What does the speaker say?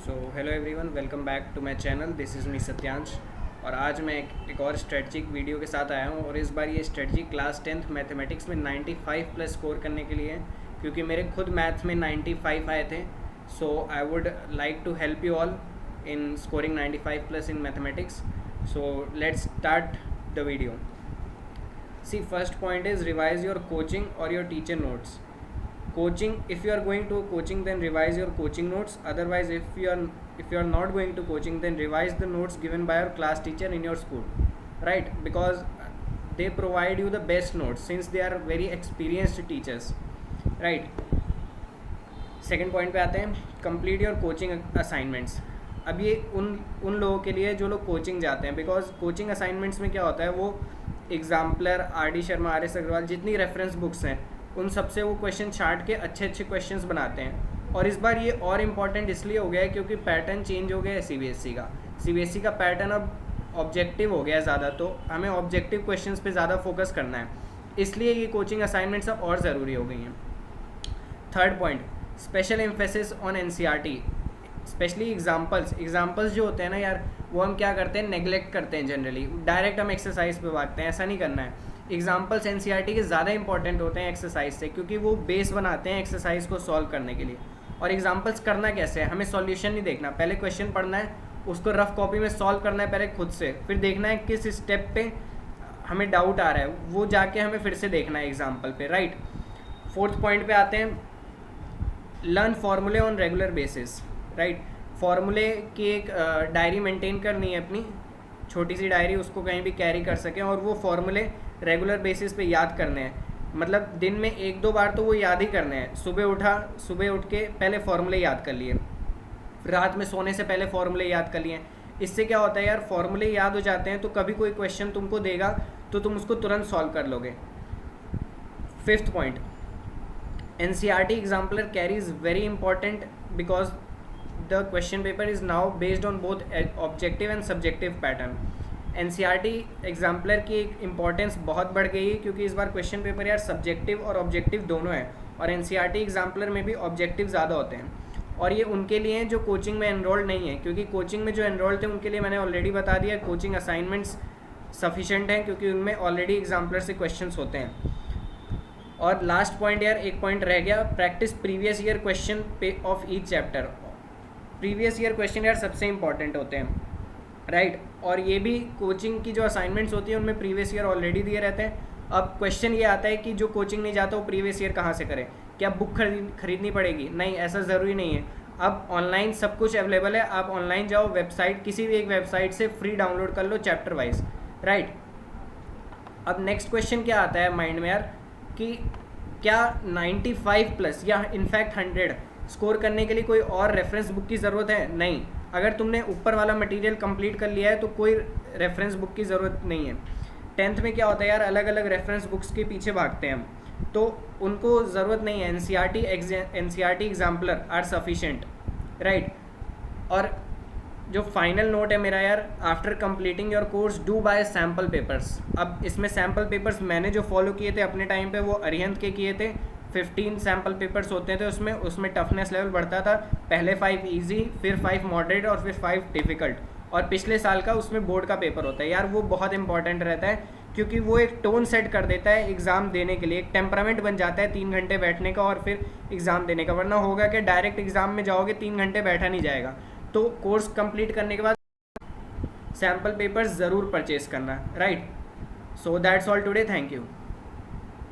So hello everyone, welcome back to my channel. This is me Satyansh. और आज मैं एक और स्ट्रेटजिक वीडियो के साथ आया हूँ। और इस बार ये स्ट्रेटजिक क्लास 10th मैथमेटिक्स में 95 प्लस स्कोर करने के लिए है, क्योंकि मेरे खुद मैथ्स में 95 आए थे। So I would like to help you all in scoring 95 plus in mathematics. So let's start the video. See, first point is revise your coaching or your teacher notes. Coaching, if you are going to coaching, then revise your coaching notes. Otherwise, if you are not going to coaching, then revise the notes given by your class teacher in your school, right? Because they provide you the best notes since they are very experienced teachers, right? Second point पे आते हैं, complete your coaching assignments. अब ये उन लोगों के लिए जो लोग कोचिंग जाते हैं, बिकॉज कोचिंग असाइनमेंट्स में क्या होता है, वो exemplar, R D Sharma, R S Agarwal, जितनी रेफरेंस बुक्स हैं उन सबसे वो क्वेश्चन छांट के अच्छे अच्छे क्वेश्चंस बनाते हैं। और इस बार ये और इम्पॉर्टेंट इसलिए हो गया है क्योंकि पैटर्न चेंज हो गया है सी बी एस ई का पैटर्न अब ऑब्जेक्टिव हो गया है ज़्यादा, तो हमें ऑब्जेक्टिव क्वेश्चंस पे ज़्यादा फोकस करना है, इसलिए ये कोचिंग असाइनमेंट्स अब और ज़रूरी हो गई हैं। Third point, special emphasis on NCERT, specially examples जो होते हैं ना यार, वो हम क्या करते हैं, नेगलेक्ट करते हैं जनरली, डायरेक्ट हम एक्सरसाइज पे भागते हैं। ऐसा नहीं करना है। एग्जाम्पल्स एनसीईआरटी के ज़्यादा इंपॉर्टेंट होते हैं एक्सरसाइज से, क्योंकि वो बेस बनाते हैं एक्सरसाइज को सॉल्व करने के लिए। और एग्जाम्पल्स करना कैसे है, हमें सॉल्यूशन नहीं देखना, पहले क्वेश्चन पढ़ना है, उसको रफ कॉपी में सॉल्व करना है पहले खुद से, फिर देखना है किस स्टेप पे हमें डाउट आ रहा है, वो जाके हमें फिर से देखना है एग्जाम्पल पे, राइट। फोर्थ पॉइंट पे आते हैं, लर्न फार्मूले ऑन रेगुलर बेसिस, राइट। फार्मूले की एक डायरी मेंटेन करनी है अपनी, छोटी सी डायरी, उसको कहीं भी कैरी कर सकें, और वो फार्मूले रेगुलर बेसिस पे याद करने हैं। मतलब दिन में 1-2 बार तो वो याद ही करने हैं। सुबह उठ के पहले फार्मूले याद कर लिए, रात में सोने से पहले फार्मूले याद कर लिए। इससे क्या होता है यार, फार्मूले याद हो जाते हैं तो कभी कोई क्वेश्चन तुमको देगा तो तुम उसको तुरंत सॉल्व कर लोगे। Fifth point, NCERT exemplar carry is very important because the question paper is now based on both objective and subjective pattern. NCERT exemplar की एक इम्पॉर्टेंस बहुत बढ़ गई है, क्योंकि इस बार क्वेश्चन पेपर यार सब्जेक्टिव और ऑब्जेक्टिव दोनों है, और NCERT exemplar में भी ऑब्जेक्टिव ज़्यादा होते हैं। और ये उनके लिए हैं जो कोचिंग में एनरोल्ड नहीं है, क्योंकि कोचिंग में जो एनरोल्ड थे उनके लिए मैंने ऑलरेडी बता दिया, कोचिंग असाइनमेंट्स सफिशेंट हैं, क्योंकि उनमें ऑलरेडी एग्जाम्पलर से क्वेश्चन होते हैं। और लास्ट पॉइंट यार, एक पॉइंट रह गया, प्रैक्टिस प्रीवियस ईयर क्वेश्चन पे of each chapter. Previous year question यार सबसे इंपॉर्टेंट होते हैं, राइट। और ये भी कोचिंग की जो असाइनमेंट्स होती है उनमें प्रीवियस ईयर ऑलरेडी दिए रहते हैं। अब क्वेश्चन ये आता है कि जो कोचिंग नहीं जाता वो प्रीवियस ईयर कहाँ से करे, क्या बुक खरीदनी पड़ेगी? नहीं, ऐसा ज़रूरी नहीं है। अब ऑनलाइन सब कुछ अवेलेबल है, आप ऑनलाइन जाओ, वेबसाइट, किसी भी एक वेबसाइट से फ्री डाउनलोड कर लो चैप्टर वाइज, राइट। अब नेक्स्ट क्वेश्चन क्या आता है माइंड में यार, कि क्या 95 प्लस या इनफैक्ट 100 स्कोर करने के लिए कोई और रेफरेंस बुक की ज़रूरत है? नहीं। अगर तुमने ऊपर वाला मटेरियल कंप्लीट कर लिया है तो कोई रेफरेंस बुक की ज़रूरत नहीं है। 10th में क्या होता है यार, अलग अलग रेफरेंस बुक्स के पीछे भागते हैं हम, तो उनको ज़रूरत नहीं है। NCERT exemplar are sufficient, right. और जो फाइनल नोट है मेरा यार, after completing your course do buy sample papers. अब इसमें सैम्पल पेपर्स मैंने जो फॉलो किए थे अपने टाइम पे, वो अरिहंत के किए थे। 15 सैम्पल पेपर्स होते थे उसमें टफनेस लेवल बढ़ता था, पहले 5 इजी, फिर 5 मॉडरेट और फिर 5 डिफ़िकल्ट। और पिछले साल का उसमें बोर्ड का पेपर होता है यार, वो बहुत इंपॉर्टेंट रहता है, क्योंकि वो एक टोन सेट कर देता है एग्ज़ाम देने के लिए, एक टेम्परामेंट बन जाता है 3 घंटे बैठने का और फिर एग्ज़ाम देने का। वरना होगा कि डायरेक्ट एग्ज़ाम में जाओगे 3 घंटे बैठा नहीं जाएगा। तो कोर्स कंप्लीट करने के बाद सैम्पल पेपर्स ज़रूर परचेज करना, right. So that's all today, thank you.